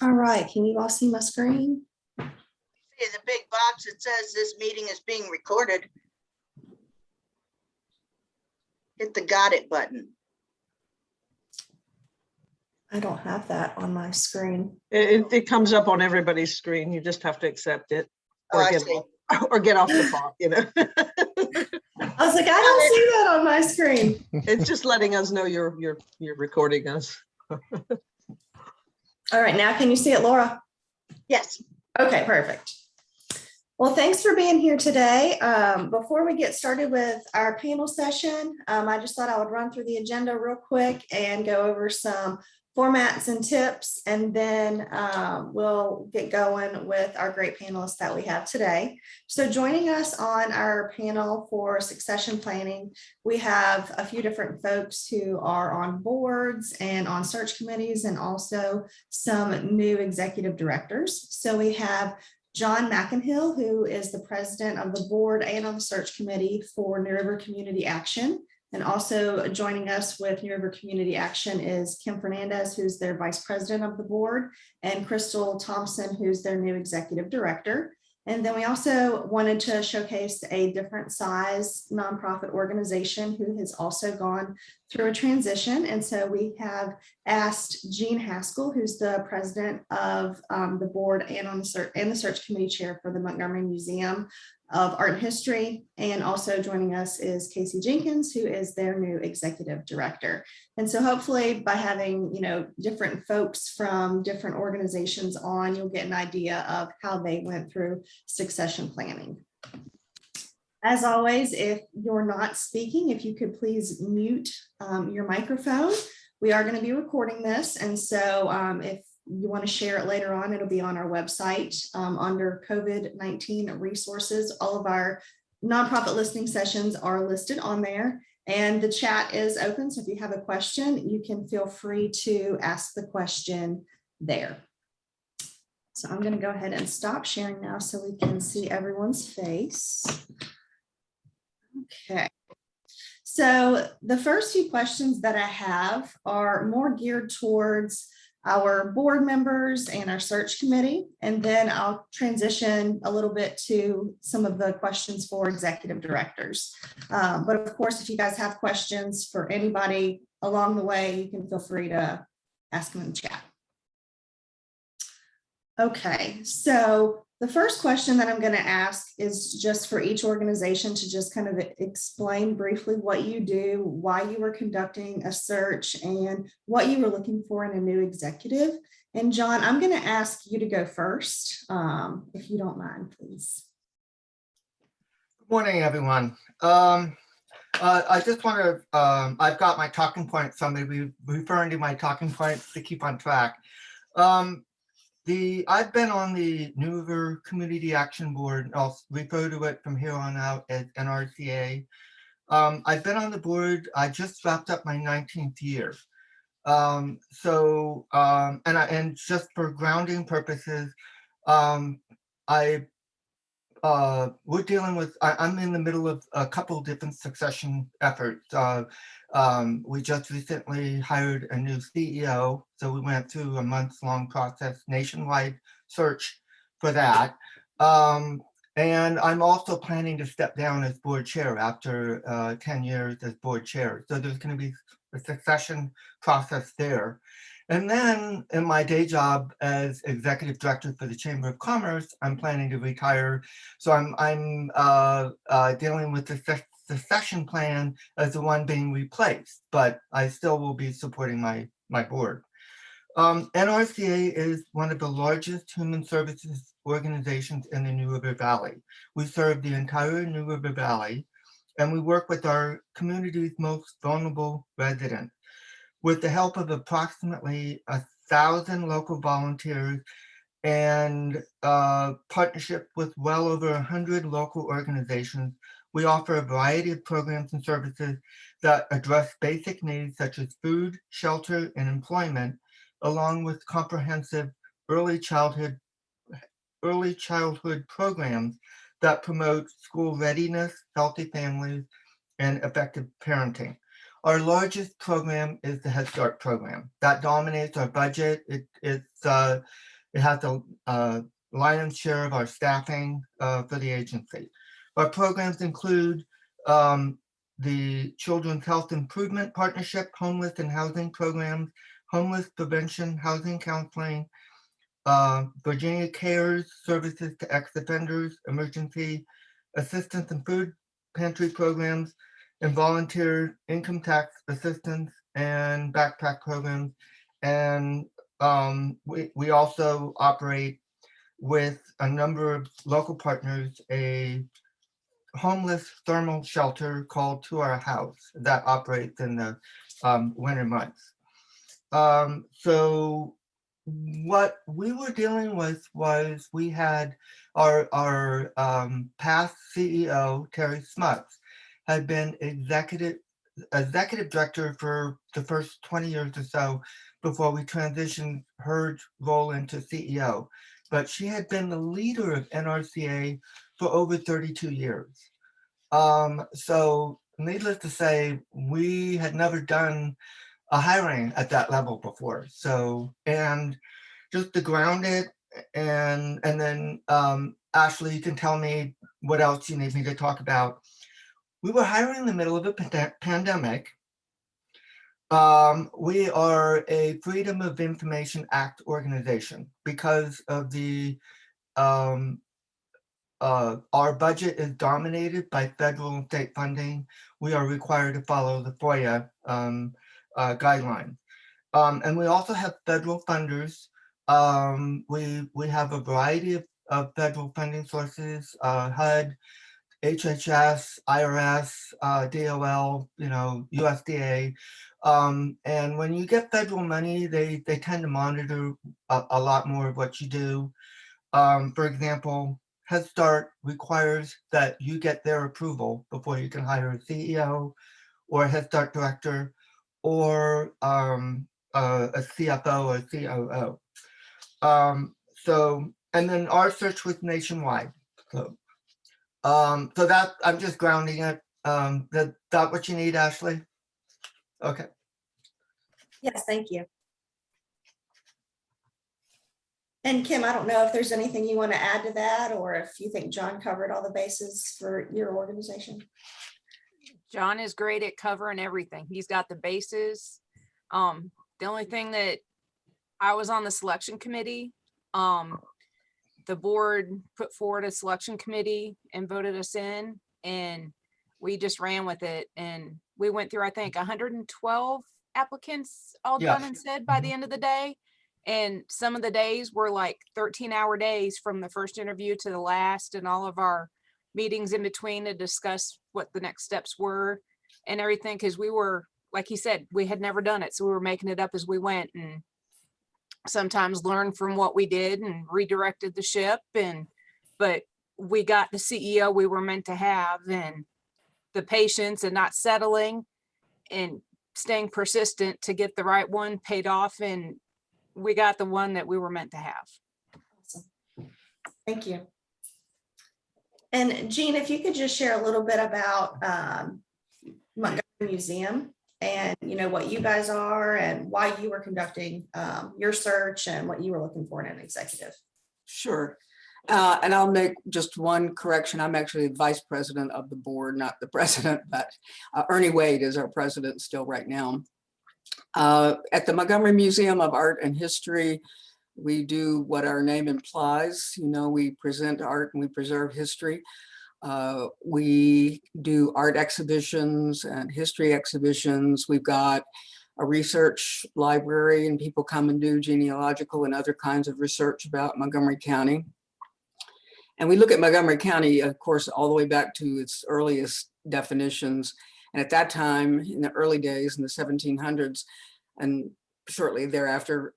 All right, can you all see my screen? In the big box, it says this meeting is being recorded. Hit the got it button. I don't have that on my screen. It comes up on everybody's screen. You just have to accept it Oh, or I get see. off, or get off the phone, you know. I was like, I don't see that on my screen. It's just letting us know you're recording us. All right, now can you see it, Laura? Yes. Okay, perfect. Well, thanks for being here today. Before we get started with our panel session, I just thought I would run through the agenda real quick and go over some formats and tips, and then we'll get going with our great panelists that we have today. So joining us on our panel for succession planning, we have a few different folks who are on boards and on search committees, and also some new executive directors. So we have John McInhill, who is the president of the board and on the search committee for New River Community Action. And also joining us with New River Community Action is Kim Fernandez, who's their vice president of the board, and Crystal Thompson, who's their new executive director. And then we also wanted to showcase a different size nonprofit organization who has also gone through a transition. And so we have asked Jean Haskell, who's the president of the board and on the search committee chair for the Montgomery Museum of Art and History. And also joining us is Casey Jenkins, who is their new executive director. And so hopefully by having, different folks from different organizations on, you'll get an idea of how they went through succession planning. As always, if you're not speaking, if you could please mute your microphone. We are going to be recording this. And so if you want to share it later on, it'll be on our website under COVID-19 resources. All of our nonprofit listening sessions are listed on there, and the chat is open. So if you have a question, you can feel free to ask the question there. So I'm going to go ahead and stop sharing now so we can see everyone's face. Okay. So the first few questions that I have are more geared towards our board members and our search committee, and then I'll transition a little bit to some of the questions for executive directors. But of course, if you guys have questions for anybody along the way, you can feel free to ask them in the chat. Okay, so the first question that I'm going to ask is just for each organization to just kind of explain briefly what you do, why you were conducting a search, and what you were looking for in a new executive. And John, I'm going to ask you to go first, if you don't mind, please. Good morning, everyone. I just want to, I've got my talking points, so I'm going to be referring to my talking points to keep on track. I've been on the New River Community Action Board. I'll refer to it from here on out as NRCA. I've been on the board. I just wrapped up my 19th year. And just for grounding purposes, we're dealing with, I'm in the middle of a couple different succession efforts. We just recently hired a new CEO, so we went through a months-long process, nationwide search for that. And I'm also planning to step down as board chair after 10 years as board chair. So there's going to be a succession process there. And then in my day job as executive director for the Chamber of Commerce, I'm planning to retire. So I'm dealing with the succession plan as the one being replaced, but I still will be supporting my board. NRCA is one of the largest human services organizations in the New River Valley. We serve the entire New River Valley, and we work with our community's most vulnerable residents. With the help of approximately 1,000 local volunteers and partnership with well over 100 local organizations, we offer a variety of programs and services that address basic needs such as food, shelter, and employment, along with comprehensive early childhood programs that promote school readiness, healthy families, and effective parenting. Our largest program is the Head Start program. That dominates our budget. It has a lion's share of our staffing for the agency. Our programs include the Children's Health Improvement Partnership, homeless and housing programs, homeless prevention, housing counseling, Virginia Cares, services to ex-offenders, emergency assistance and food pantry programs, and volunteer income tax assistance and backpack programs. And we also operate with a number of local partners, a homeless thermal shelter called To Our House that operates in the winter months. So what we were dealing with was we had our past CEO, Terry Smuts, had been executive director for the first 20 years or so before we transitioned her role into CEO. But she had been the leader of NRCA for over 32 years. So needless to say, we had never done a hiring at that level before. So, and just to ground it, and then Ashley, you can tell me what else you need me to talk about. We were hiring in the middle of a pandemic. We are a Freedom of Information Act organization because of the our budget is dominated by federal and state funding. We are required to follow the FOIA guidelines. And we also have federal funders. We have a variety of federal funding sources, HUD, HHS, IRS, DOL, USDA. And when you get federal money, they tend to monitor a lot more of what you do. For example, Head Start requires that you get their approval before you can hire a CEO or a Head Start director or a CFO or COO. So, and then our search was nationwide. So that I'm just grounding it. That what you need, Ashley? Okay. Yes, thank you. And Kim, I don't know if there's anything you want to add to that, or if you think John covered all the bases for your organization. John is great at covering everything. He's got the bases. The only thing that I was on the selection committee, the board put forward a selection committee and voted us in, and we just ran with it. And we went through, I think, 112 applicants all done and said by the end of the day. And some of the days were like 13-hour days from the first interview to the last, and all of our meetings in between to discuss what the next steps were and everything. Because we were, like he said, we had never done it. So we were making it up as we went, and sometimes learned from what we did and redirected the ship. But we got the CEO we were meant to have, and the patience and not settling and staying persistent to get the right one paid off. And we got the one that we were meant to have. Awesome. Thank you. And Jean, if you could just share a little bit about Montgomery Museum and what you guys are and why you were conducting your search and what you were looking for in an executive. Sure. And I'll make just one correction. I'm actually the vice president of the board, not the president, but Ernie Wade is our president still right now. At the Montgomery Museum of Art and History, we do what our name implies. We present art and we preserve history. We do art exhibitions and history exhibitions. We've got a research library, and people come and do genealogical and other kinds of research about Montgomery County. And we look at Montgomery County, of course, all the way back to its earliest definitions. And at that time, in the early days, in the 1700s, and shortly thereafter,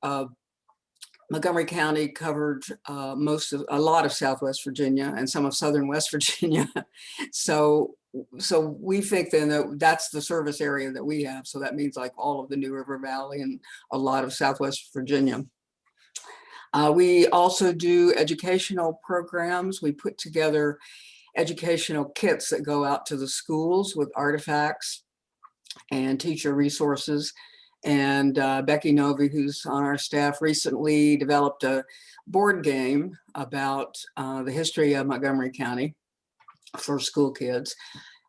Montgomery County covered a lot of Southwest Virginia and some of Southern West Virginia. So we think then that that's the service area that we have. So that means like all of the New River Valley and a lot of Southwest Virginia. We also do educational programs. We put together educational kits that go out to the schools with artifacts and teacher resources. And Becky Novi, who's on our staff, recently developed a board game about the history of Montgomery County for school kids.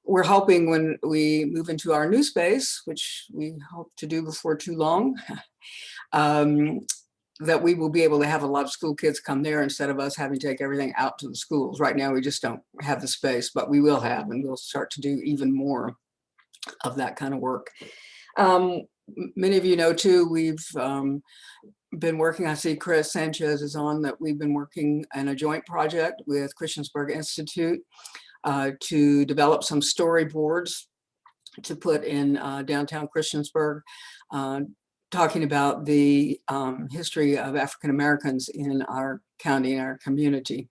We're hoping when we move into our new space, which we hope to do before too long, that we will be able to have a lot of school kids come there instead of us having to take everything out to the schools. Right now, we just don't have the space, but we will have, and we'll start to do even more of that kind of work. Many of you know too, we've been working, I see Chris Sanchez is on, that we've been working on a joint project with Christiansburg Institute to develop some storyboards to put in downtown Christiansburg, talking about the history of African Americans in our county, in our community.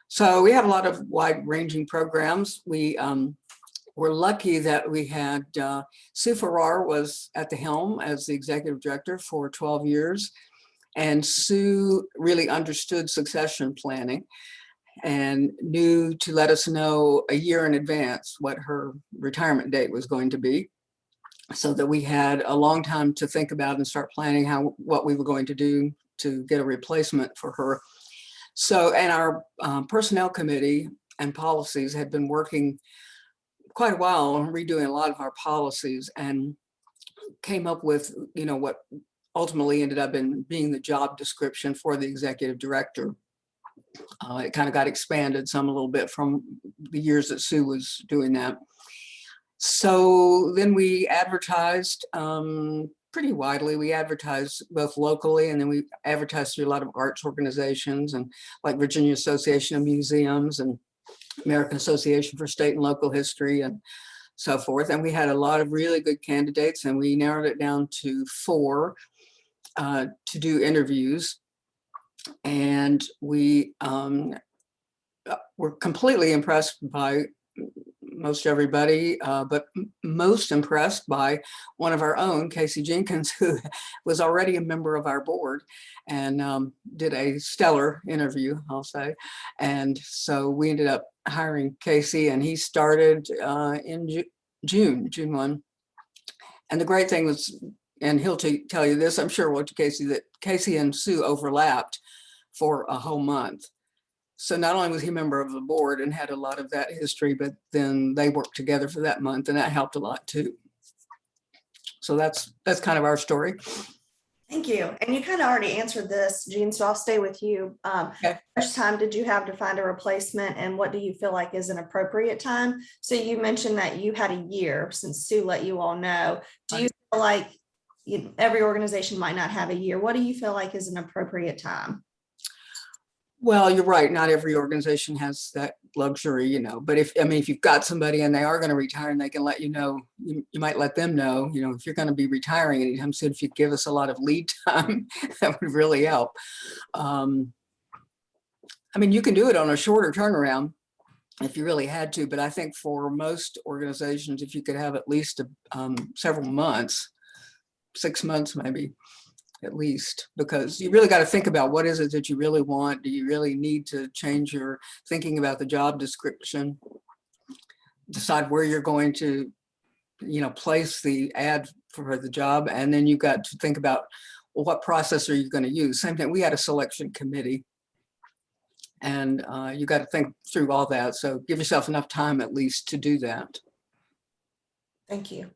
So we have a lot of wide-ranging programs. We're lucky that we had Sue Farrar was at the helm as the executive director for 12 years. And Sue really understood succession planning and knew to let us know a year in advance what her retirement date was going to be, so that we had a long time to think about and start planning what we were going to do to get a replacement for her. So, and our personnel committee and policies had been working quite a while on redoing a lot of our policies, and came up with, what ultimately ended up in being the job description for the executive director. It kind of got expanded some a little bit from the years that Sue was doing that. So then we advertised pretty widely. We advertised both locally, and then we advertised through a lot of arts organizations, and like Virginia Association of Museums and American Association for State and Local History and so forth. And we had a lot of really good candidates, and we narrowed it down to 4 to do interviews. And we were completely impressed by most everybody, but most impressed by one of our own, Casey Jenkins, who was already a member of our board and did a stellar interview, I'll say. And so we ended up hiring Casey, and he started in June 1. And the great thing was, and he'll tell you this, I'm sure, Casey, that Casey and Sue overlapped for a whole month. So not only was he a member of the board and had a lot of that history, but then they worked together for that month, and that helped a lot too. So that's kind of our story. Thank you. And you kind of already answered this, Jean, so I'll stay with you. Okay. How much time did you have to find a replacement, and what do you feel like is an appropriate time? So you mentioned that you had a year since Sue let you all know. Do you feel like every organization might not have a year? What do you feel like is an appropriate time? Well, you're right. Not every organization has that luxury, but if you've got somebody and they are going to retire and they can let you know, you might let them know, if you're going to be retiring anytime soon, if you give us a lot of lead time, that would really help. You can do it on a shorter turnaround if you really had to, but I think for most organizations, if you could have at least several months, 6 months, maybe, at least, because you really got to think about what is it that you really want. Do you really need to change your thinking about the job description? Decide where you're going to, place the ad for the job. And then you've got to think about, well, what process are you going to use? Same thing, we had a selection committee, and you got to think through all that. So give yourself enough time at least to do that. Thank you.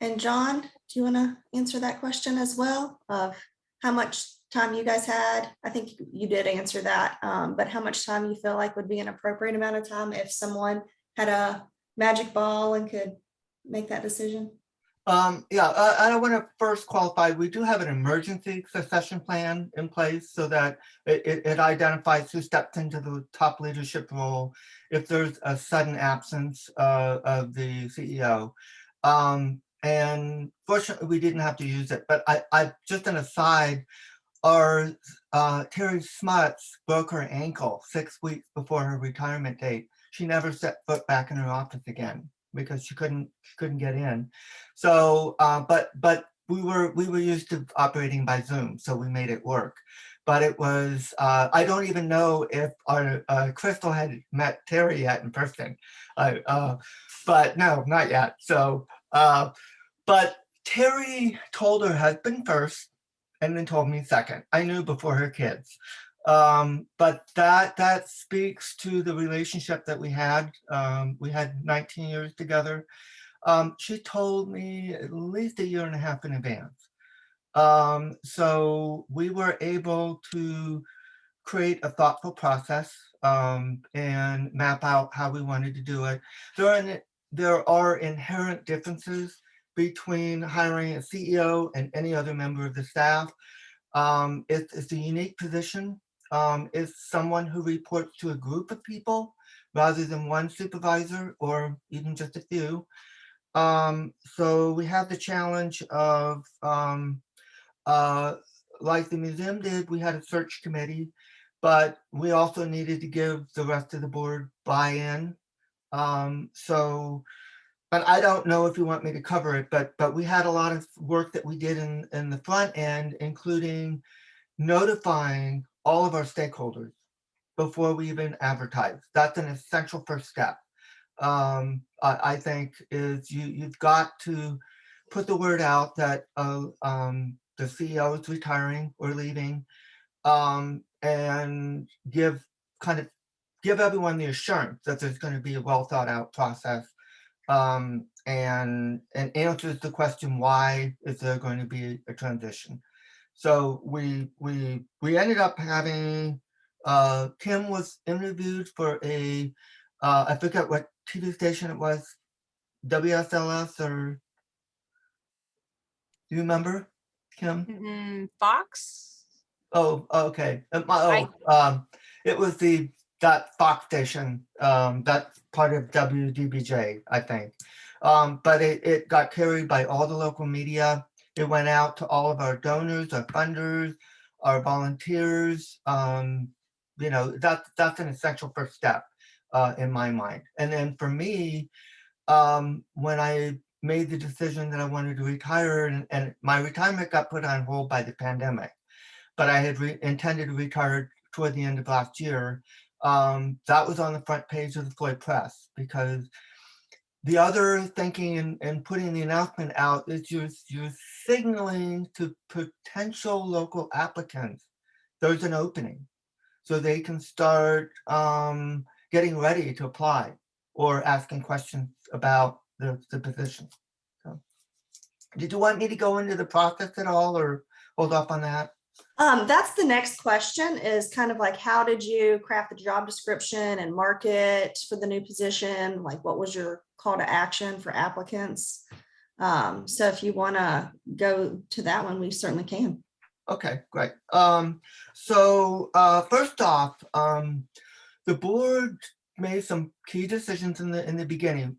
And John, do you want to answer that question as well, of how much time you guys had? I think you did answer that, but how much time you feel like would be an appropriate amount of time if someone had a magic ball and could make that decision? I want to first qualify, we do have an emergency succession plan in place so that it identifies who steps into the top leadership role if there's a sudden absence of the CEO. And fortunately, we didn't have to use it. But I just an aside, our Terry Smuts broke her ankle 6 weeks before her retirement date. She never set foot back in her office again because she couldn't get in. So, but we were used to operating by Zoom, so we made it work. But it was, I don't even know if our Crystal had met Terry yet in person. But no, not yet. So, but Terry told her husband first and then told me second. I knew before her kids. But that speaks to the relationship that we had. We had 19 years together. She told me at least a year and a half in advance. So we were able to create a thoughtful process and map out how we wanted to do it. There are inherent differences between hiring a CEO and any other member of the staff. It's a unique position. It's someone who reports to a group of people rather than one supervisor or even just a few. So we have the challenge of, like the museum did, we had a search committee, but we also needed to give the rest of the board buy-in. So, but I don't know if you want me to cover it, but we had a lot of work that we did in the front end, including notifying all of our stakeholders before we even advertise. That's an essential first step. I think is you've got to put the word out that the CEO is retiring or leaving, and give everyone the assurance that there's going to be a well thought out process, and answers the question, why is there going to be a transition? So we ended up having Kim was interviewed for a I forget what TV station it was, WSLS, or do you remember, Kim? Fox? Oh, okay. I- It was that Fox station, that's part of WDBJ, I think. But it got carried by all the local media. It went out to all of our donors, our funders, our volunteers. That's an essential first step in my mind. And then for me, when I made the decision that I wanted to retire, and my retirement got put on hold by the pandemic, but I had intended to retire toward the end of last year. That was on the front page of the Floyd Press, because the other thinking and putting the announcement out is you're signaling to potential local applicants there's an opening, so they can start getting ready to apply or asking questions about the position. So, did you want me to go into the process at all, or hold off on that? That's the next question, is kind of like, how did you craft the job description and market for the new position? Like, what was your call to action for applicants? So if you want to go to that one, we certainly can. Okay, great. So first off, the board made some key decisions in the beginning.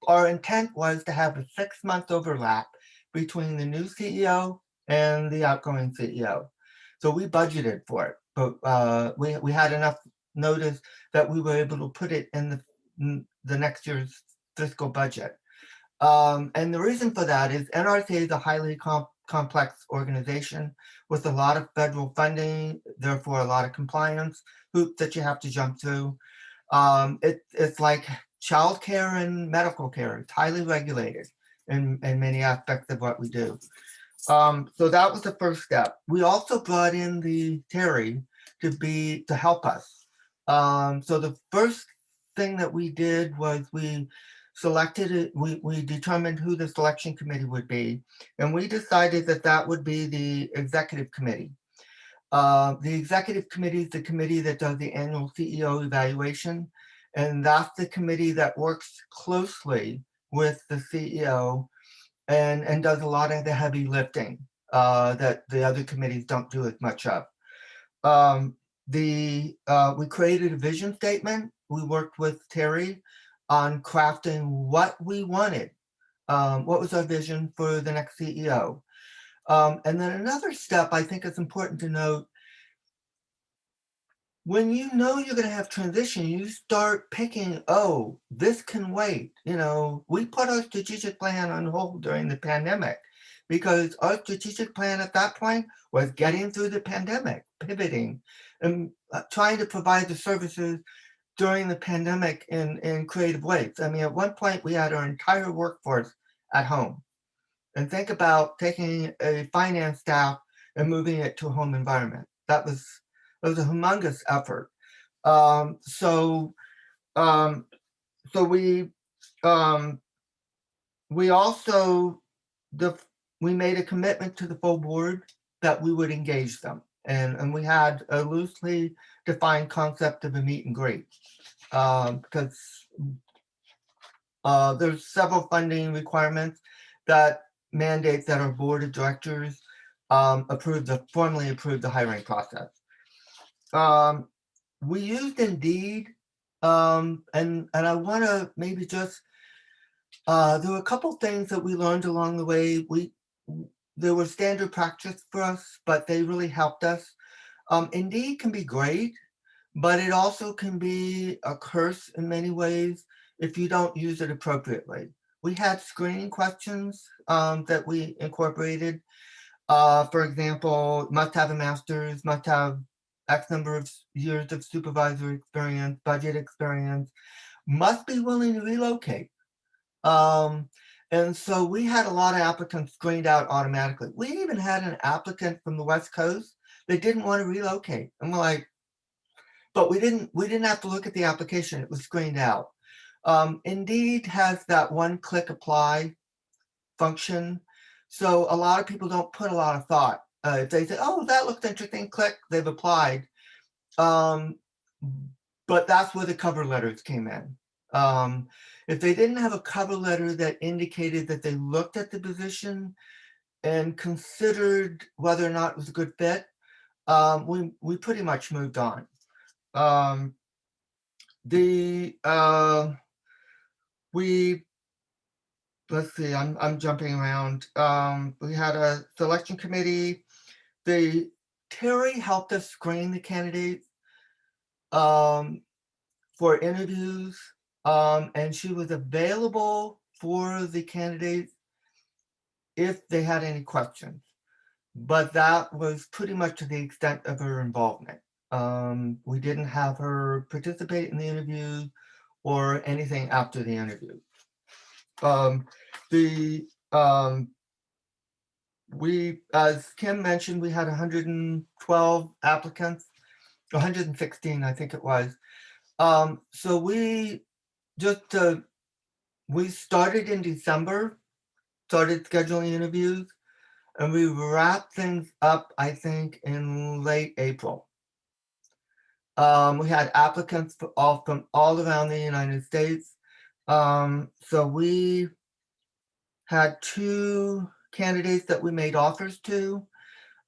Our intent was to have a 6-month overlap between the new CEO and the outgoing CEO. So we budgeted for it, but we had enough notice that we were able to put it in the next year's fiscal budget. And the reason for that is NRC is a highly complex organization with a lot of federal funding, therefore a lot of compliance hoops that you have to jump through. It's like childcare and medical care. It's highly regulated in many aspects of what we do. So that was the first step. We also brought in the Terry to help us. So the first thing that we did was we selected it. We determined who the selection committee would be, and we decided that would be the executive committee. The executive committee is the committee that does the annual CEO evaluation, and that's the committee that works closely with the CEO and does a lot of the heavy lifting that the other committees don't do as much of. We created a vision statement. We worked with Terry on crafting what we wanted. What was our vision for the next CEO? And then another step I think is important to note, when you know you're going to have transition, you start picking, oh, this can wait. We put our strategic plan on hold during the pandemic because our strategic plan at that point was getting through the pandemic, pivoting, and trying to provide the services during the pandemic in creative ways. I mean, at one point we had our entire workforce at home. And think about taking a finance staff and moving it to a home environment. That was a humongous effort. So we also we made a commitment to the full board that we would engage them, and we had a loosely defined concept of a meet and greet, because there's several funding requirements that mandate that our board of directors formally approve the hiring process. We used Indeed, and I want to maybe just there were a couple things that we learned along the way. There were standard practice for us, but they really helped us. Indeed can be great, but it also can be a curse in many ways if you don't use it appropriately. We had screening questions that we incorporated. For example, must have a master's, must have X number of years of supervisory experience, budget experience, must be willing to relocate. And so we had a lot of applicants screened out automatically. We even had an applicant from the West Coast that didn't want to relocate. And we're like, but we didn't have to look at the application. It was screened out. Indeed has that one-click apply function. So a lot of people don't put a lot of thought. If they say, oh, that looks interesting, click, they've applied. But that's where the cover letters came in. If they didn't have a cover letter that indicated that they looked at the position and considered whether or not it was a good fit, we pretty much moved on. Let's see, I'm jumping around. We had a selection committee. Terry helped us screen the candidates for interviews, and she was available for the candidates if they had any questions. But that was pretty much to the extent of her involvement. We didn't have her participate in the interview or anything after the interview. We, as Kim mentioned, we had 112 applicants, 116, I think it was. So we started in December, started scheduling interviews, and we wrapped things up, I think, in late April. We had applicants from all around the United States. So we had 2 candidates that we made offers to.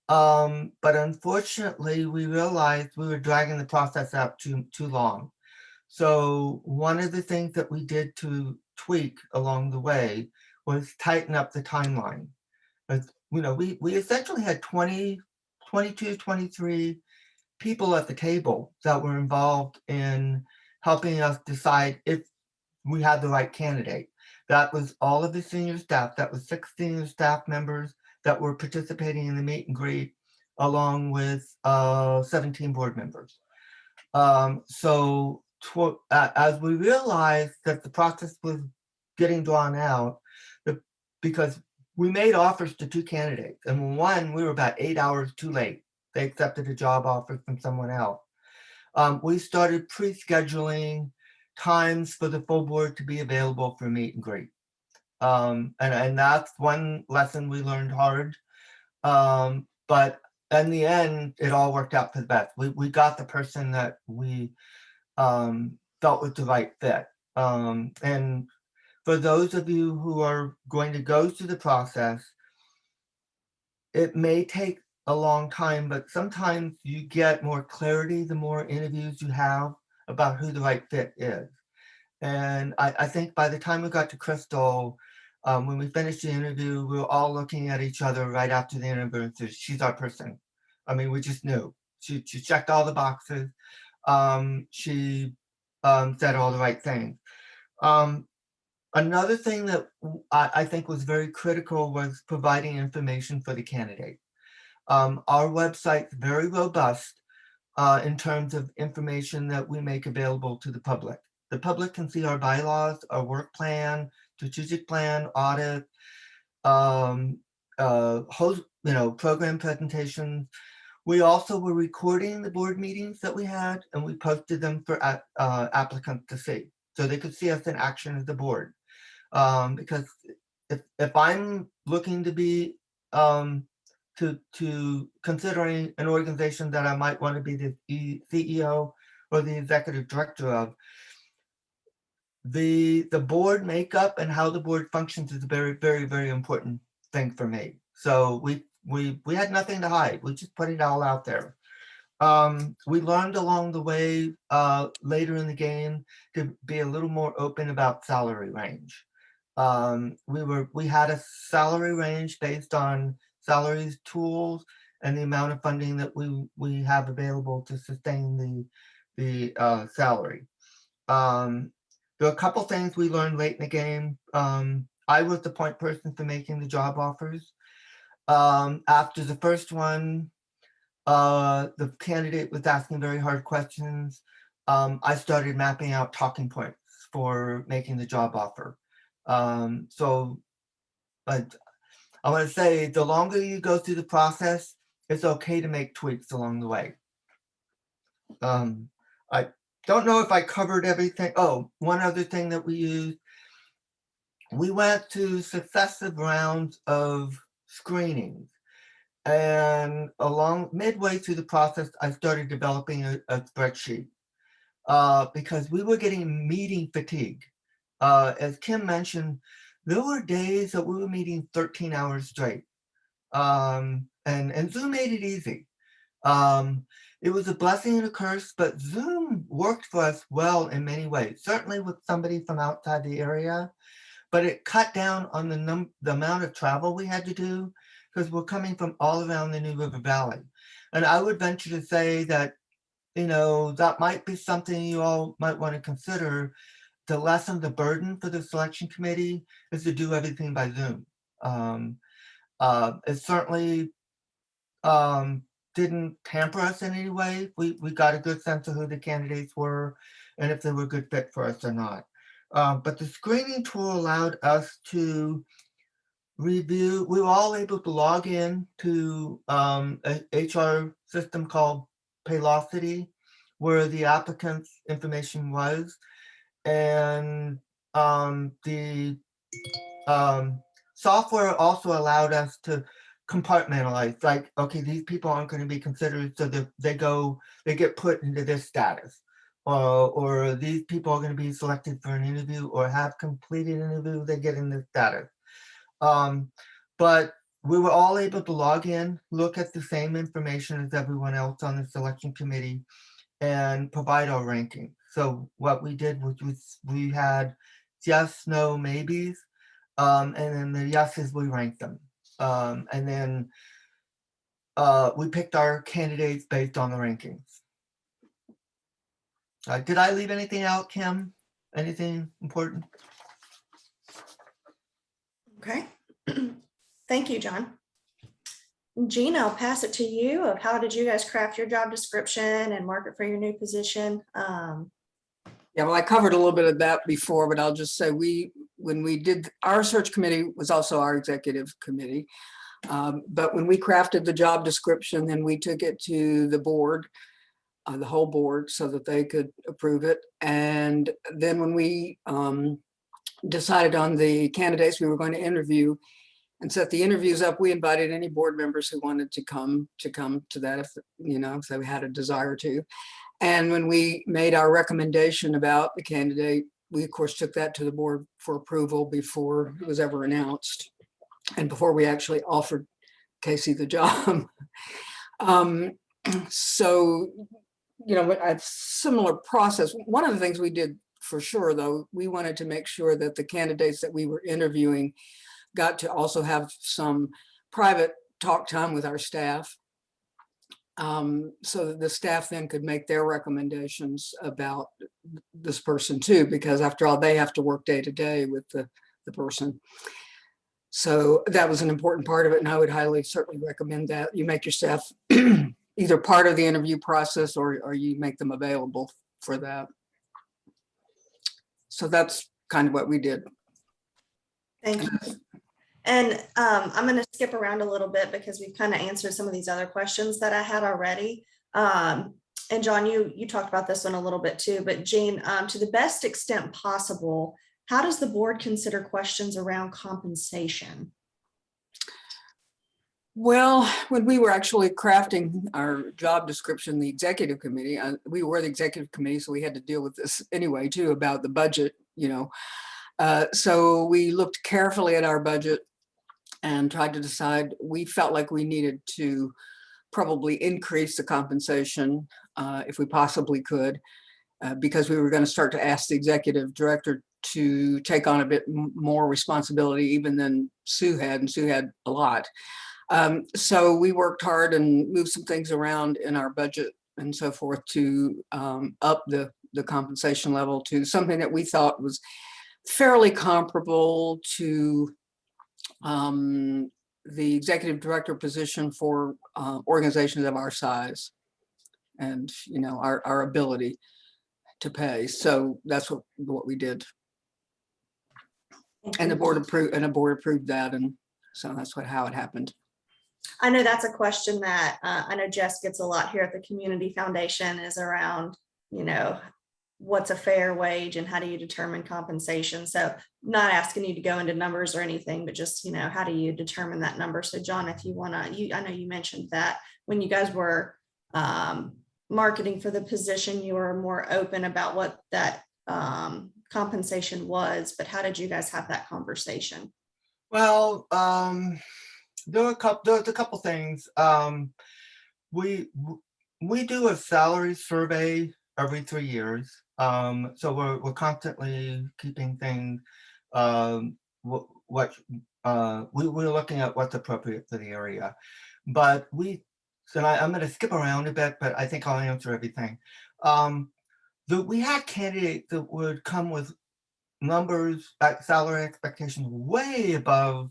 But unfortunately, we realized we were dragging the process out too long. So one of the things that we did to tweak along the way was tighten up the timeline. You know, we essentially had 22, 23 people at the table that were involved in helping us decide if we had the right candidate. That was all of the senior staff. That was 6 senior staff members that were participating in the meet and greet, along with 17 board members. So as we realized that the process was getting drawn out, because we made offers to 2 candidates, and one, we were about 8 hours too late. They accepted a job offer from someone else. We started pre-scheduling times for the full board to be available for meet and greet. And that's one lesson we learned hard. But in the end, it all worked out for the best. We got the person that we felt was the right fit. And for those of you who are going to go through the process, it may take a long time, but sometimes you get more clarity the more interviews you have about who the right fit is. And I think by the time we got to Crystal, when we finished the interview, we were all looking at each other right after the interview and said, she's our person. I mean, we just knew. She checked all the boxes. She said all the right things. Another thing that I think was very critical was providing information for the candidate. Our website's very robust in terms of information that we make available to the public. The public can see our bylaws, our work plan, strategic plan, audit, host, program presentations. We also were recording the board meetings that we had, and we posted them for applicants to see, so they could see us in action as the board. Because if I'm looking to be to considering an organization that I might want to be the CEO or the executive director of, the board makeup and how the board functions is a very, very, very important thing for me. So we had nothing to hide. We just put it all out there. We learned along the way later in the game to be a little more open about salary range. We had a salary range based on salaries, tools, and the amount of funding that we have available to sustain the salary. There are a couple things we learned late in the game. I was the point person for making the job offers. After the first one, the candidate was asking very hard questions. I started mapping out talking points for making the job offer. But I want to say the longer you go through the process, it's okay to make tweaks along the way. I don't know if I covered everything. Oh, one other thing that we used, we went to successive rounds of screenings. And along midway through the process, I started developing a spreadsheet because we were getting meeting fatigue. As Kim mentioned, there were days that we were meeting 13 hours straight. And Zoom made it easy. It was a blessing and a curse, but Zoom worked for us well in many ways, certainly with somebody from outside the area, but it cut down on the amount of travel we had to do because we're coming from all around the New River Valley. And I would venture to say that, that might be something you all might want to consider. To lessen the burden for the selection committee is to do everything by Zoom. It certainly didn't hamper us in any way. We got a good sense of who the candidates were and if they were a good fit for us or not. But the screening tool allowed us to review. We were all able to log in to a HR system called Paylocity, where the applicant's information was. And the software also allowed us to compartmentalize, like, okay, these people aren't going to be considered, so they get put into this status, or these people are going to be selected for an interview or have completed an interview, they get in this status. But we were all able to log in, look at the same information as everyone else on the selection committee, and provide our ranking. So what we did was we had yes, no, maybes, and then the yeses, we ranked them. And then we picked our candidates based on the rankings. Did I leave anything out, Kim? Anything important? Okay. Thank you, John. Gina, I'll pass it to you. Of how did you guys craft your job description and market for your new position? Yeah, well, I covered a little bit of that before, but I'll just say when we did, our search committee was also our executive committee. But when we crafted the job description, then we took it to the board, the whole board, so that they could approve it. And then when we decided on the candidates we were going to interview and set the interviews up, we invited any board members who wanted to come to that, if they had a desire to. And when we made our recommendation about the candidate, we of course took that to the board for approval before it was ever announced and before we actually offered Casey the job. So, a similar process. One of the things we did for sure, though, we wanted to make sure that the candidates that we were interviewing got to also have some private talk time with our staff. so that the staff then could make their recommendations about this person too, because after all, they have to work day to day with the person. So that was an important part of it, and I would highly certainly recommend that you make your staff either part of the interview process or you make them available for that. So that's kind of what we did. Thank you. And I'm going to skip around a little bit because we've kind of answered some of these other questions that I had already. And John, you talked about this one a little bit too, but Jane, to the best extent possible, how does the board consider questions around compensation? Well, when we were actually crafting our job description, the executive committee, we were the executive committee, so we had to deal with this anyway too, about the budget, you know. So we looked carefully at our budget and tried to decide, we felt like we needed to probably increase the compensation if we possibly could, because we were going to start to ask the executive director to take on a bit more responsibility even than Sue had, and Sue had a lot. So we worked hard and moved some things around in our budget and so forth to up the compensation level to something that we thought was fairly comparable to the executive director position for organizations of our size and, you know, our ability to pay. So that's what we did. And the board approved that, and so that's how it happened. I know that's a question that I know Jess gets a lot here at the Community Foundation, is around, you know, what's a fair wage and how do you determine compensation? So not asking you to go into numbers or anything, but just, you know, how do you determine that number? So John, if you want to, I know you mentioned that when you guys were marketing for the position, you were more open about what that compensation was, but how did you guys have that conversation? Well, there's a couple things. We do a salary survey every 3 years. So we're constantly keeping things, we're looking at what's appropriate for the area. But I'm going to skip around a bit, but I think I'll answer everything. We had candidates that would come with numbers, salary expectations way above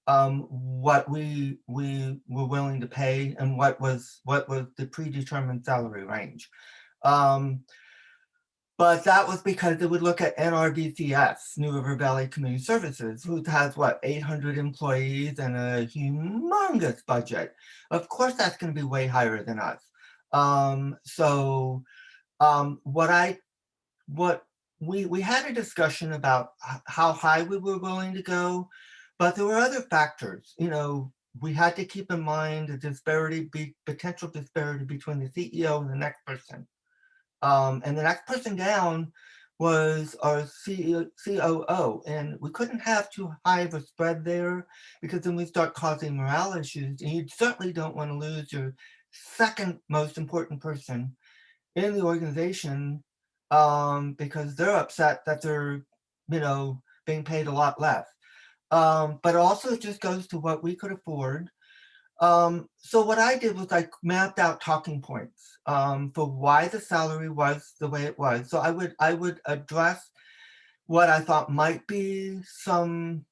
what we were willing to pay and what was the predetermined salary range. But that was because they would look at NRBCS, New River Valley Community Services, who has 800 employees and a humongous budget. Of course, that's going to be way higher than us. We had a discussion about how high we were willing to go, but there were other factors. You know, we had to keep in mind the potential disparity between the CEO and the next person. And the next person down was our COO, and we couldn't have too high of a spread there because then we start causing morale issues, and you certainly don't want to lose your second most important person in the organization because they're upset that they're, you know, being paid a lot less. But also it just goes to what we could afford. So what I did was I mapped out talking points for why the salary was the way it was. So I would address what I thought might be some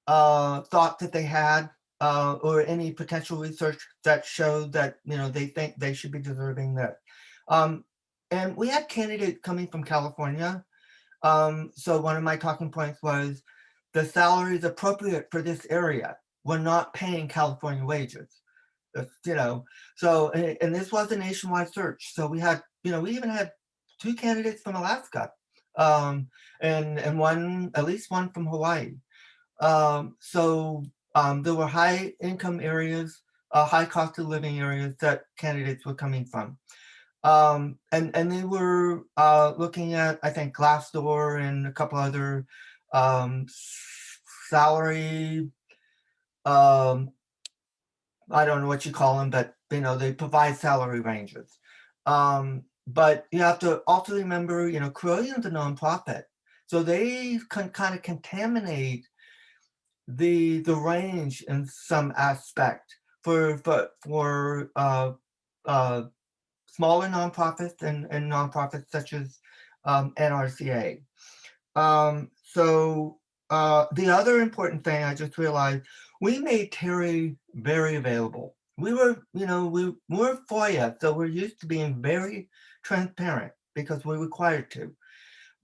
thought that they had or any potential research that showed that, you know, they think they should be deserving that. And we had candidates coming from California. So one of my talking points was the salary is appropriate for this area. We're not paying California wages, you know. So, and this was a nationwide search. So we had, you know, we even had 2 candidates from Alaska, and at least one from Hawaii. So there were high income areas, high cost of living areas that candidates were coming from. And they were looking at, I think, Glassdoor and a couple other salary, I don't know what you call them, but, you know, they provide salary ranges. But you have to also remember, you know, Carillion's a nonprofit, so they can kind of contaminate the range in some aspect for smaller nonprofits and nonprofits such as NRCA. The other important thing I just realized, we made Terry very available. We were FOIA, so we're used to being very transparent because we're required to.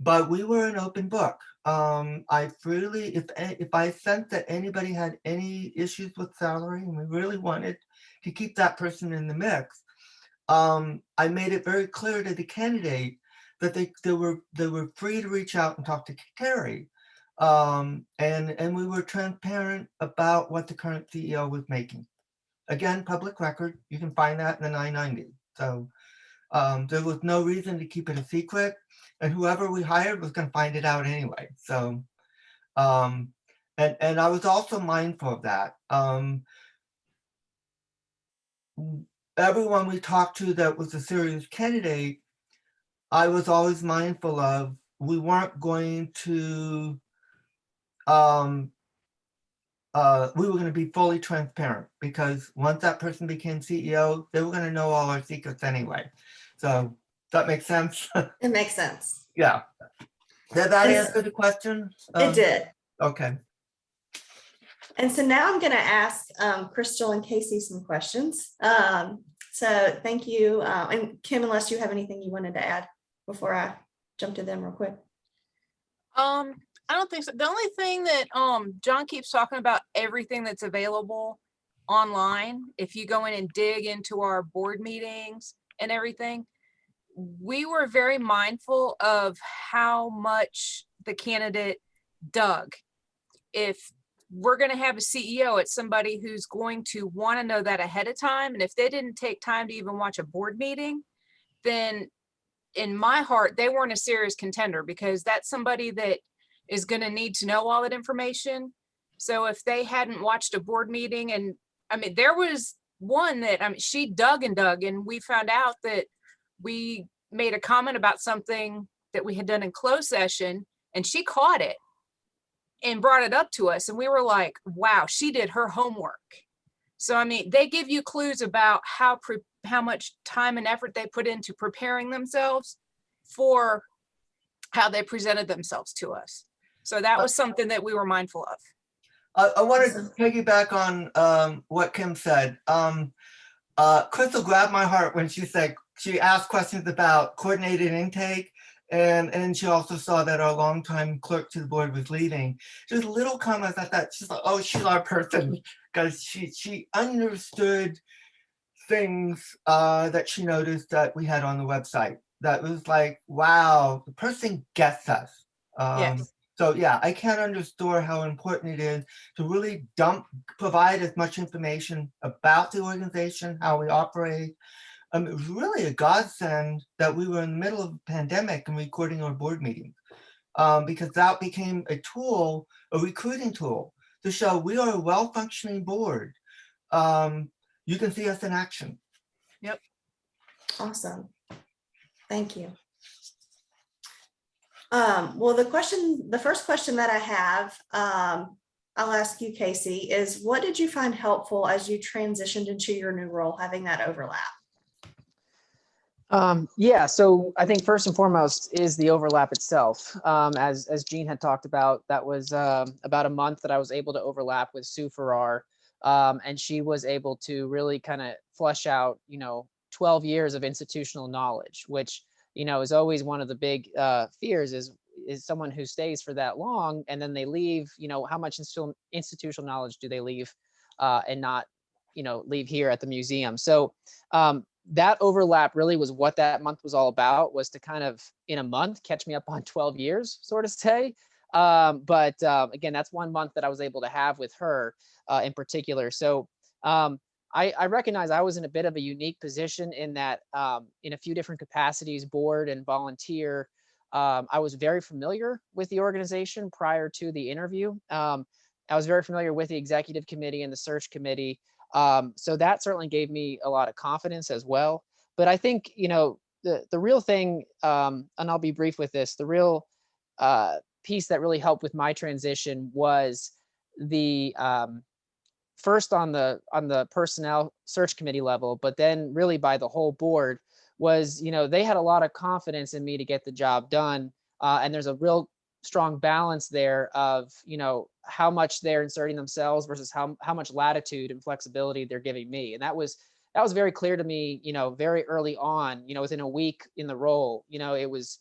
But we were an open book. I freely, if I sensed that anybody had any issues with salary and we really wanted to keep that person in the mix, I made it very clear to the candidate that they were free to reach out and talk to Terry. And we were transparent about what the current CEO was making. Again, public record, you can find that in the 990. So there was no reason to keep it a secret, and whoever we hired was going to find it out anyway. So, and I was also mindful of that. Everyone we talked to that was a serious candidate, I was always mindful of, we weren't going to, we were going to be fully transparent, because once that person became CEO, they were going to know all our secrets anyway. So that makes sense. It makes sense. Yeah. Did that Yes. answer the question? It did. Okay. And so now I'm going to ask Crystal and Casey some questions. So thank you. And Kim, unless you have anything you wanted to add before I jump to them real quick. I don't think so. The only thing that John keeps talking about, everything that's available online. If you go in and dig into our board meetings and everything, we were very mindful of how much the candidate dug. If we're going to have a CEO, it's somebody who's going to want to know that ahead of time. And if they didn't take time to even watch a board meeting, then in my heart, they weren't a serious contender, because that's somebody that is going to need to know all that information. So if they hadn't watched a board meeting, and I mean, there was one that, I mean, she dug, and we found out that we made a comment about something that we had done in closed session, and she caught it and brought it up to us. And we were like, wow, she did her homework. So, I mean, they give you clues about how much time and effort they put into preparing themselves for how they presented themselves to us. So that was something that we were mindful of. I want to piggyback on what Kim said. Crystal grabbed my heart when she said, she asked questions about coordinated intake, and she also saw that our longtime clerk to the board was leaving. Just little comments like that. She's like, oh, she's our person, because she understood things that she noticed that we had on the website. That was like, wow, the person gets us. Yes. So yeah, I can't underscore how important it is to really provide as much information about the organization, how we operate. It was really a godsend that we were in the middle of a pandemic and recording our board meetings, because that became a tool, a recruiting tool, to show we are a well-functioning board. You can see us in action. Yep. Awesome. Thank you. Well, the first question that I have, I'll ask you, Casey, is what did you find helpful as you transitioned into your new role, having that overlap? Yeah, so I think first and foremost is the overlap itself. As Jean had talked about, that was about a month that I was able to overlap with Sue Farrar, and she was able to really kind of flesh out, 12 years of institutional knowledge, which, is always one of the big fears is someone who stays for that long and then they leave, how much institutional knowledge do they leave and not, leave here at the museum. So that overlap really was what that month was all about, was to kind of in a month catch me up on 12 years, sort of say. But again, that's 1 month that I was able to have with her in particular. So I recognize I was in a bit of a unique position in that in a few different capacities, board and volunteer, I was very familiar with the organization prior to the interview. I was very familiar with the executive committee and the search committee. So that certainly gave me a lot of confidence as well. But I think, the real thing, and I'll be brief with this, the real piece that really helped with my transition was the first on the personnel search committee level, but then really by the whole board, was, they had a lot of confidence in me to get the job done. And there's a real strong balance there of, how much they're inserting themselves versus how much latitude and flexibility they're giving me. And that was very clear to me, very early on, within a week in the role. It was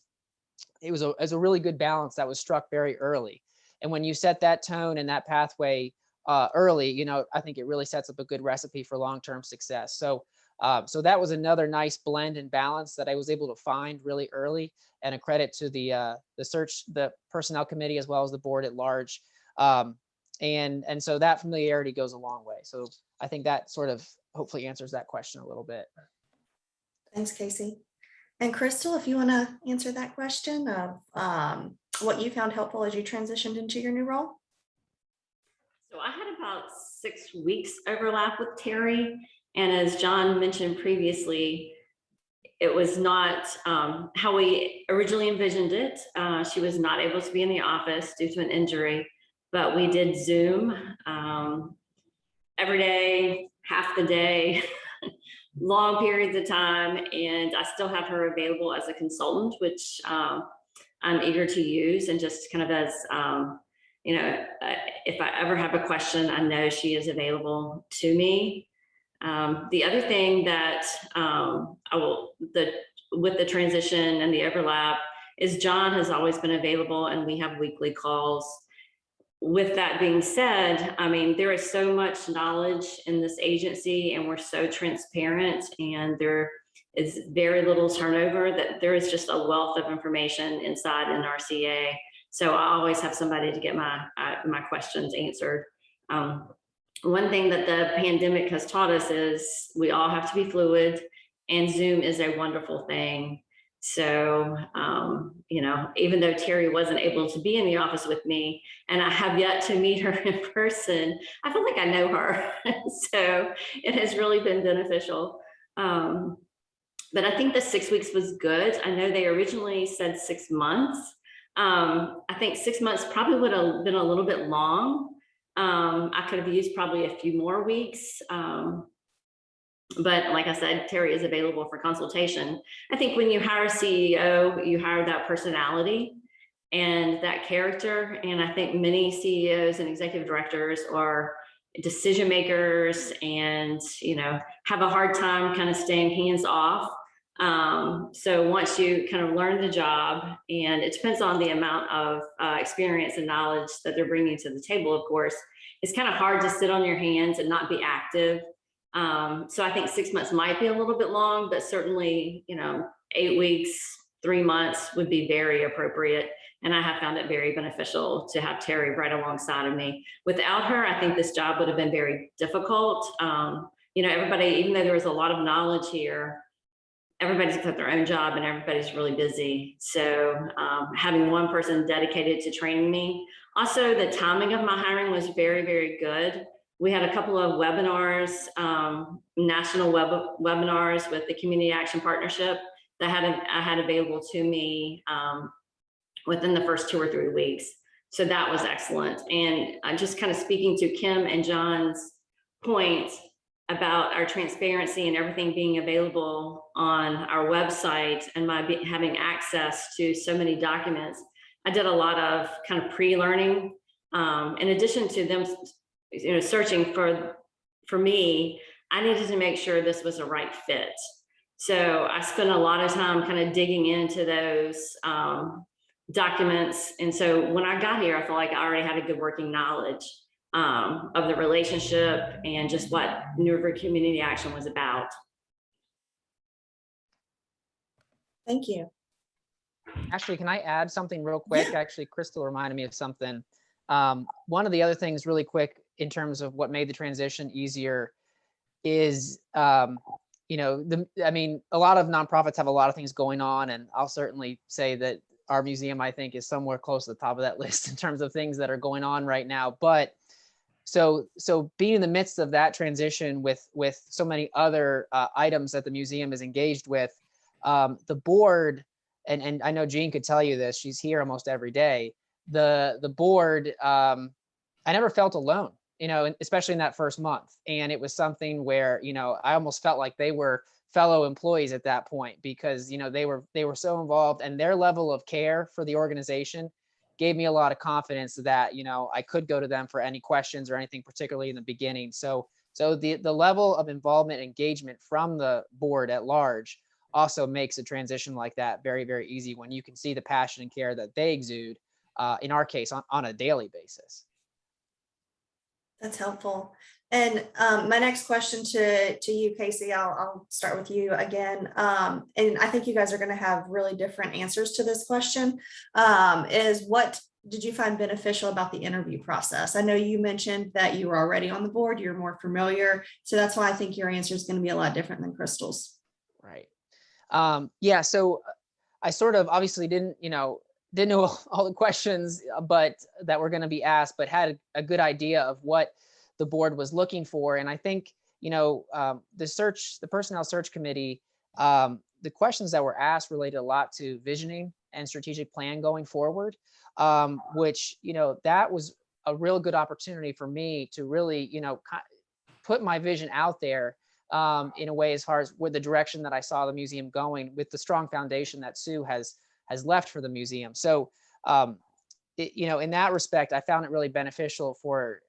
a really good balance that was struck very early. And when you set that tone and that pathway early, I think it really sets up a good recipe for long-term success. So that was another nice blend and balance that I was able to find really early, and a credit to the personnel committee, as well as the board at large. And so that familiarity goes a long way. So I think that sort of hopefully answers that question a little bit. Thanks, Casey. And Crystal, if you want to answer that question of what you found helpful as you transitioned into your new role. So I had about 6 weeks overlap with Terry. And as John mentioned previously, it was not how we originally envisioned it. She was not able to be in the office due to an injury, but we did Zoom every day, half the day, long periods of time. And I still have her available as a consultant, which I'm eager to use, and just kind of as, if I ever have a question, I know she is available to me. The other thing that with the transition and the overlap is John has always been available, and we have weekly calls. With that being said, I mean, there is so much knowledge in this agency, and we're so transparent, and there is very little turnover, that there is just a wealth of information inside NRCA. So I always have somebody to get my questions answered. One thing that the pandemic has taught us is we all have to be fluid, and Zoom is a wonderful thing. So, even though Terry wasn't able to be in the office with me, and I have yet to meet her in person, I feel like I know her. So it has really been beneficial. But I think the 6 weeks was good. I know they originally said 6 months. I think 6 months probably would have been a little bit long. I could have used probably a few more weeks. But like I said, Terry is available for consultation. I think when you hire a CEO, you hire that personality and that character. And I think many CEOs and executive directors are decision makers and, have a hard time kind of staying hands off. So once you kind of learn the job, and it depends on the amount of experience and knowledge that they're bringing to the table, of course, it's kind of hard to sit on your hands and not be active. So I think 6 months might be a little bit long, but certainly, 8 weeks, 3 months would be very appropriate. And I have found it very beneficial to have Terry right alongside of me. Without her, I think this job would have been very difficult. Everybody, even though there was a lot of knowledge here, everybody's got their own job and everybody's really busy. So having one person dedicated to training me. Also, the timing of my hiring was very, very good. We had a couple of webinars, national webinars with the Community Action Partnership that I had available to me within the first 2 or 3 weeks. So that was excellent. And just kind of speaking to Kim and John's point about our transparency and everything being available on our website, and having access to so many documents, I did a lot of kind of pre-learning. In addition to them searching for me, I needed to make sure this was a right fit. So I spent a lot of time kind of digging into those documents. And so when I got here, I felt like I already had a good working knowledge of the relationship and just what New River Community Action was about. Thank you. Actually, can I add something real quick? Yeah. Actually, Crystal reminded me of something. One of the other things really quick in terms of what made the transition easier is, a lot of nonprofits have a lot of things going on, and I'll certainly say that our museum, I think, is somewhere close to the top of that list in terms of things that are going on right now. But so being in the midst of that transition with so many other items that the museum is engaged with, the board, and I know Jean could tell you this, she's here almost every day. The board, I never felt alone. you know, especially in that first month. And it was something where, you know, I almost felt like they were fellow employees at that point, because, you know, they were so involved, and their level of care for the organization gave me a lot of confidence that, you know, I could go to them for any questions or anything, particularly in the beginning. So the level of involvement, engagement from the board at large also makes a transition like that very, very easy when you can see the passion and care that they exude, in our case, on a daily basis. That's helpful. And my next question to you, Casey, I'll start with you again. And I think you guys are going to have really different answers to this question. Is what did you find beneficial about the interview process? I know you mentioned that you were already on the board, you're more familiar. So that's why I think your answer is going to be a lot different than Crystal's. Right. Yeah. So I sort of obviously didn't know all the questions, but that were going to be asked, but had a good idea of what the board was looking for. And I think, you know, the personnel search committee, the questions that were asked related a lot to visioning and strategic plan going forward, which, you know, that was a real good opportunity for me to really, you know, put my vision out there, in a way, as far as with the direction that I saw the museum going, with the strong foundation that Sue has left for the museum. So, you know, in that respect, I found it really beneficial for,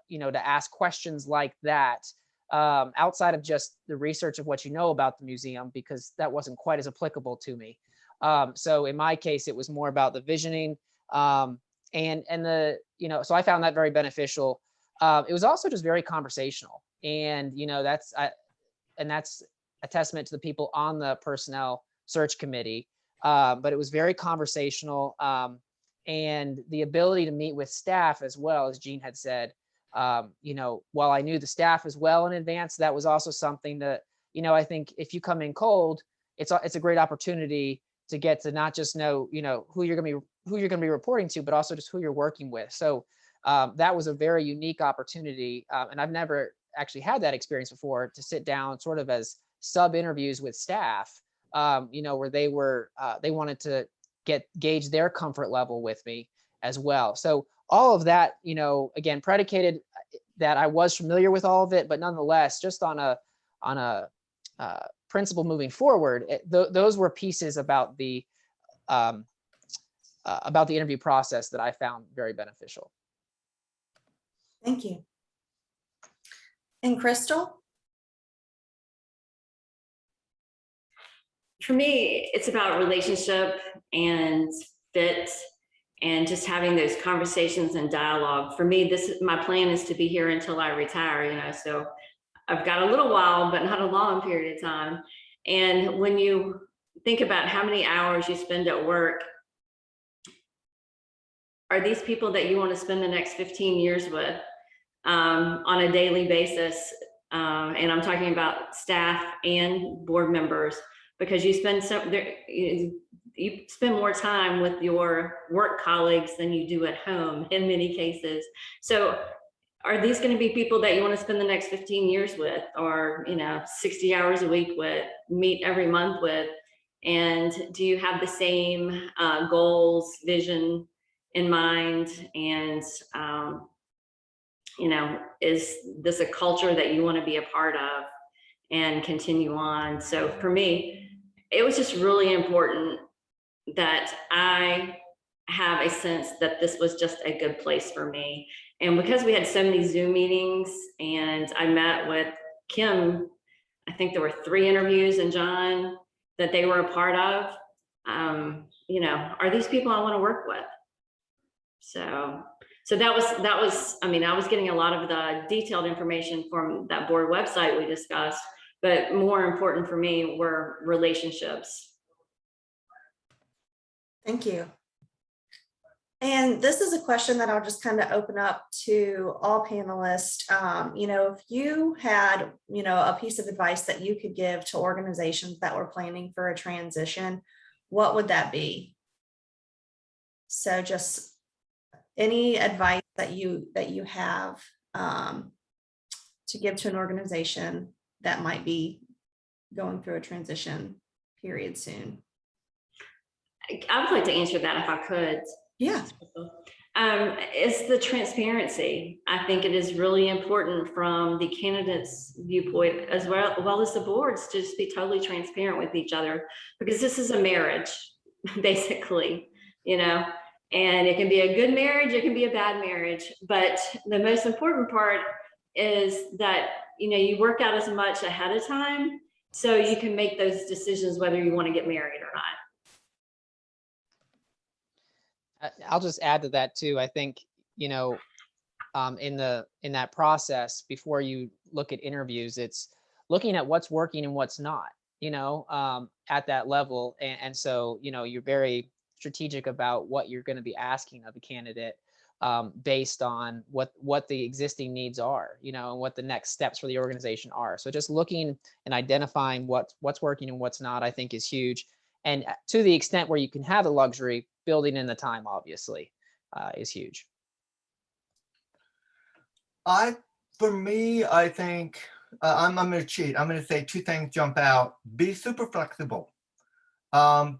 you know, to ask questions like that, outside of just the research of what you know about the museum, because that wasn't quite as applicable to me. So in my case, it was more about the visioning, and the, you know, so I found that very beneficial. It was also just very conversational, and, you know, that's a testament to the people on the personnel search committee. But it was very conversational, and the ability to meet with staff as well, as Jean had said. You know, while I knew the staff as well in advance, that was also something that, you know, I think if you come in cold, it's a great opportunity to get to not just know, you know, who you're going to be reporting to, but also just who you're working with. So that was a very unique opportunity, and I've never actually had that experience before, to sit down sort of as sub interviews with staff, you know, where they wanted to gauge their comfort level with me as well. So all of that, you know, again, predicated that I was familiar with all of it, but nonetheless, just on a principle moving forward, those were pieces about the interview process that I found very beneficial. Thank you. And Crystal? For me, it's about relationship and fit, and just having those conversations and dialogue. For me, my plan is to be here until I retire, you know, so I've got a little while, but not a long period of time. And when you think about how many hours you spend at work, are these people that you want to spend the next 15 years with, on a daily basis? And I'm talking about staff and board members, because you spend more time with your work colleagues than you do at home in many cases. So are these going to be people that you want to spend the next 15 years with, or, you know, 60 hours a week with, meet every month with? And do you have the same goals, vision in mind? And, you know, is this a culture that you want to be a part of and continue on? So for me, it was just really important that I have a sense that this was just a good place for me. And because we had so many Zoom meetings, and I met with Kim, I think there were 3 interviews, and John, that they were a part of, you know, are these people I want to work with? So that was, I mean, I was getting a lot of the detailed information from that board website we discussed, but more important for me were relationships. Thank you. And this is a question that I'll just kind of open up to all panelists. You know, if you had, you know, a piece of advice that you could give to organizations that were planning for a transition, what would that be? So just any advice that you have to give to an organization that might be going through a transition period soon. I would like to answer that if I could. Yeah. It's the transparency. I think it is really important from the candidates' viewpoint as well as the boards to just be totally transparent with each other, because this is a marriage, basically, you know, and it can be a good marriage, it can be a bad marriage. But the most important part is that, you know, you work out as much ahead of time so you can make those decisions whether you want to get married or not. I'll just add to that too. I think, you know, in that process, before you look at interviews, it's looking at what's working and what's not, you know, at that level. And so, you know, you're very strategic about what you're going to be asking of a candidate based on what the existing needs are, you know, and what the next steps for the organization are. So just looking and identifying what's working and what's not, I think is huge. And to the extent where you can have the luxury, building in the time, obviously, is huge. For me, I think I'm going to cheat. I'm going to say two things jump out. Be super flexible.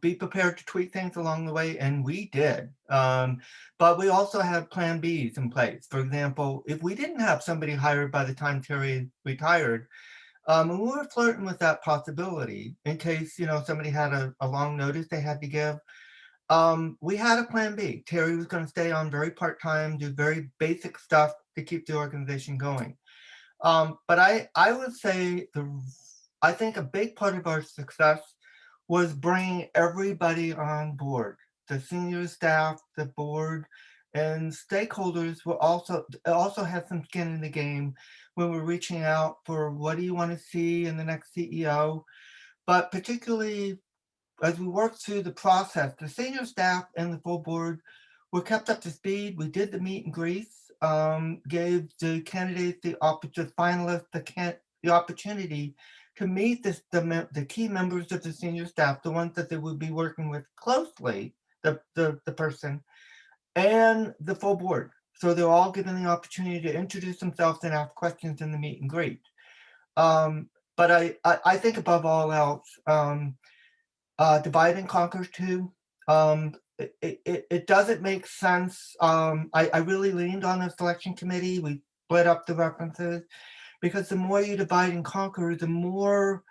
Be prepared to tweak things along the way, and we did. But we also have plan Bs in place. For example, if we didn't have somebody hired by the time Terry retired, and we were flirting with that possibility in case, you know, somebody had a long notice they had to give. We had a plan B. Terry was going to stay on very part-time, do very basic stuff to keep the organization going. But I would say I think a big part of our success was bringing everybody on board. The senior staff, the board, and stakeholders were also had some skin in the game when we're reaching out for what do you want to see in the next CEO. But particularly as we worked through the process, the senior staff and the full board were kept up to speed. We did the meet and greets, gave the candidates, the finalists, the opportunity to meet the key members of the senior staff, the ones that they would be working with closely, the person, and the full board. So they're all given the opportunity to introduce themselves and ask questions in the meet and greet. But I think above all else, divide and conquer too. It doesn't make sense. I really leaned on the selection committee. We split up the references because the more you divide and conquer, the more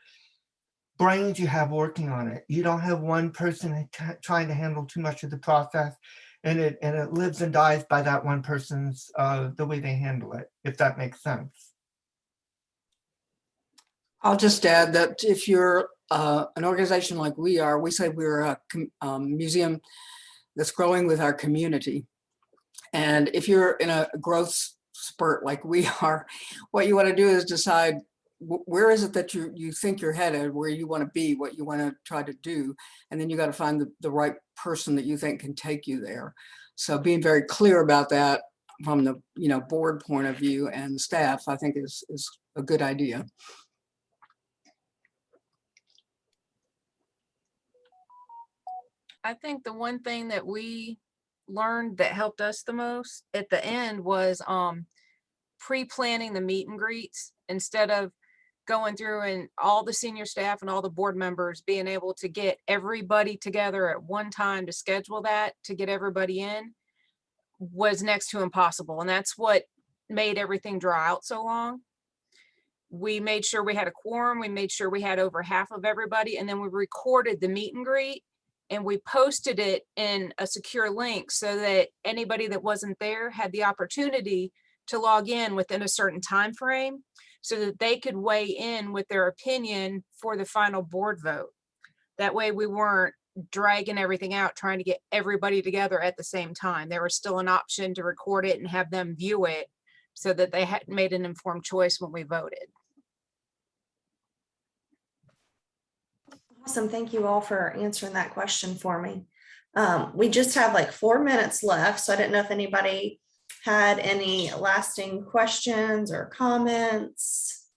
brains you have working on it. You don't have one person trying to handle too much of the process, and it lives and dies by that one person's the way they handle it, if that makes sense. I'll just add that if you're an organization like we are, we say we're a museum that's growing with our community. And if you're in a growth spurt like we are, what you want to do is decide where is it that you think you're headed, where you want to be, what you want to try to do. And then you got to find the right person that you think can take you there. So being very clear about that from the board point of view and staff, I think is a good idea. I think the one thing that we learned that helped us the most at the end was pre-planning the meet and greets instead of going through and all the senior staff and all the board members being able to get everybody together at one time to schedule that, to get everybody in, was next to impossible. And that's what made everything draw out so long. We made sure we had a quorum. We made sure we had over half of everybody. And then we recorded the meet and greet and we posted it in a secure link so that anybody that wasn't there had the opportunity to log in within a certain time frame so that they could weigh in with their opinion for the final board vote. That way we weren't dragging everything out, trying to get everybody together at the same time. There was still an option to record it and have them view it so that they had made an informed choice when we voted. Awesome. Thank you all for answering that question for me. We just have like 4 minutes left, so I didn't know if anybody had any lasting questions or comments.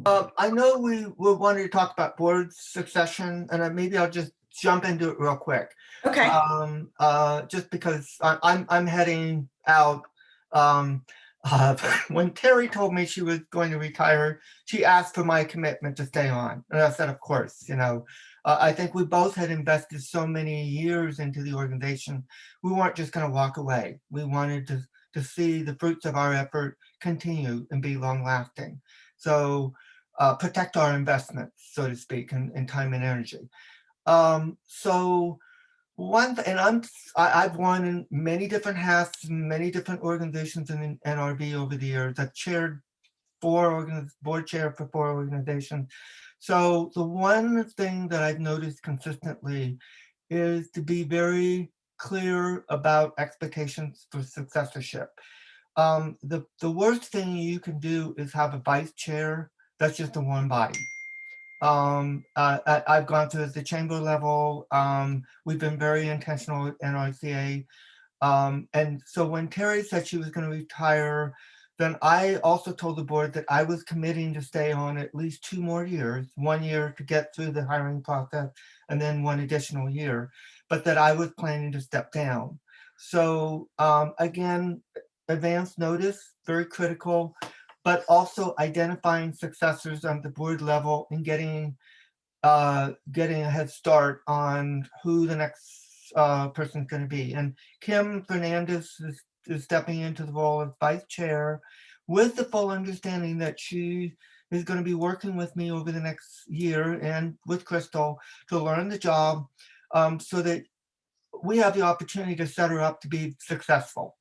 I know we wanted to talk about board succession, and maybe I'll just jump into it real quick. Okay. Just because I'm heading out. when Terry told me she was going to retire, she asked for my commitment to stay on. And I said, of course, I think we both had invested so many years into the organization. We weren't just going to walk away. We wanted to see the fruits of our effort continue and be long lasting. So protect our investments, so to speak, in time and energy. So I've worn in many different hats, many different organizations in NRB over the years. I've chaired board chair for 4 organizations. So the one thing that I've noticed consistently is to be very clear about expectations for successorship. The worst thing you can do is have a vice chair that's just a one body. I've gone through at the chamber level. We've been very intentional at NRCA. And so when Terry said she was going to retire, then I also told the board that I was committing to stay on at least 2 more years, 1 year to get through the hiring process, and then 1 additional year, but that I was planning to step down. So again, advance notice, very critical, but also identifying successors on the board level and getting a head start on who the next person is going to be. And Kim Fernandez is stepping into the role of vice chair with the full understanding that she is going to be working with me over the next year and with Crystal to learn the job so that we have the opportunity to set her up to be successful.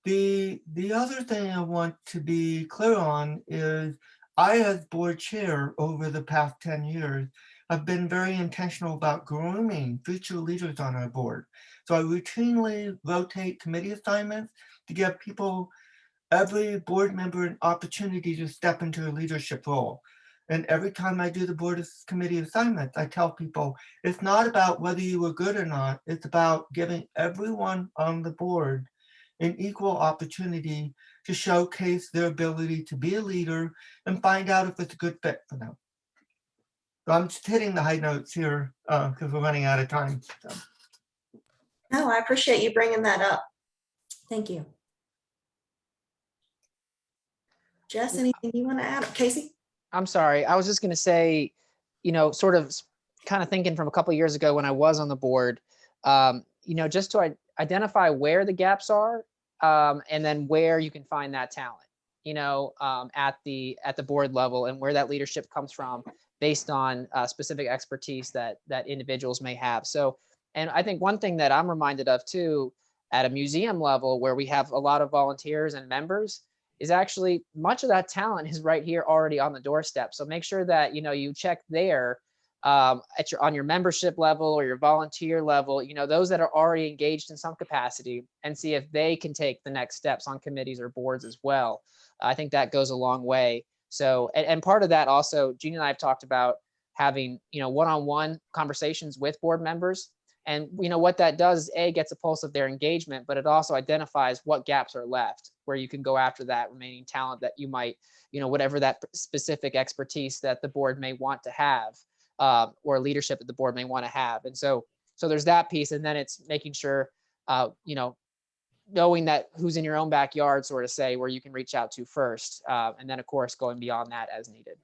The other thing I want to be clear on is I, as board chair over the past 10 years, have been very intentional about grooming future leaders on our board. So I routinely rotate committee assignments to give every board member an opportunity to step into a leadership role. And every time I do the board committee assignments, I tell people, it's not about whether you were good or not, it's about giving everyone on the board an equal opportunity to showcase their ability to be a leader and find out if it's a good fit for them. So I'm just hitting the high notes here because we're running out of time. So. No, I appreciate you bringing that up. Thank you. Jess, anything you want to add? Casey? I'm sorry. I was just going to say, sort of kind of thinking from a couple of years ago when I was on the board, just to identify where the gaps are and then where you can find that talent, at the board level and where that leadership comes from based on specific expertise that individuals may have. So, and I think one thing that I'm reminded of too, at a museum level where we have a lot of volunteers and members, is actually much of that talent is right here already on the doorstep. So make sure that, you check there on your membership level or your volunteer level, those that are already engaged in some capacity, and see if they can take the next steps on committees or boards as well. I think that goes a long way. So, and part of that also, Jean and I have talked about having, one-on-one conversations with board members. And what that does is gets a pulse of their engagement, but it also identifies what gaps are left where you can go after that remaining talent that you might, whatever that specific expertise that the board may want to have or leadership that the board may want to have. And so there's that piece. And then it's making sure, knowing that who's in your own backyard, sort of say, where you can reach out to first. And then, of course, going beyond that as needed.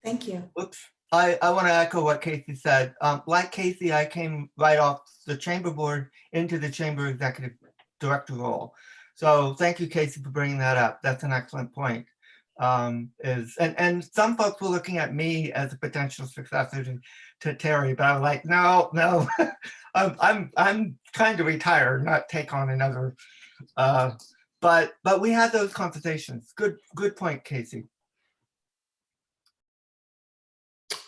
Thank you. Oops. I want to echo what Casey said. Like Casey, I came right off the chamber board into the chamber executive director role. So thank you, Casey, for bringing that up. That's an excellent point. And some folks were looking at me as a potential successor to Terry, but I was like, no, I'm trying to retire, not take on another. But we had those conversations. Good point, Casey.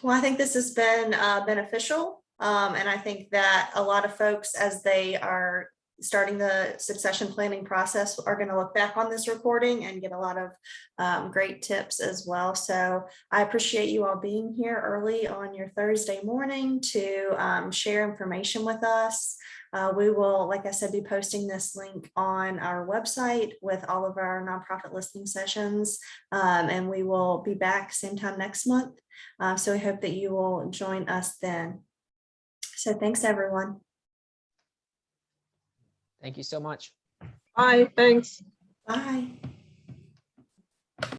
Well, I think this has been beneficial. And I think that a lot of folks, as they are starting the succession planning process, are going to look back on this recording and get a lot of great tips as well. So I appreciate you all being here early on your Thursday morning to share information with us. We will, like I said, be posting this link on our website with all of our nonprofit listening sessions. And we will be back same time next month. So we hope that you will join us then. So thanks, everyone. Thank you so much. Bye, thanks. Bye.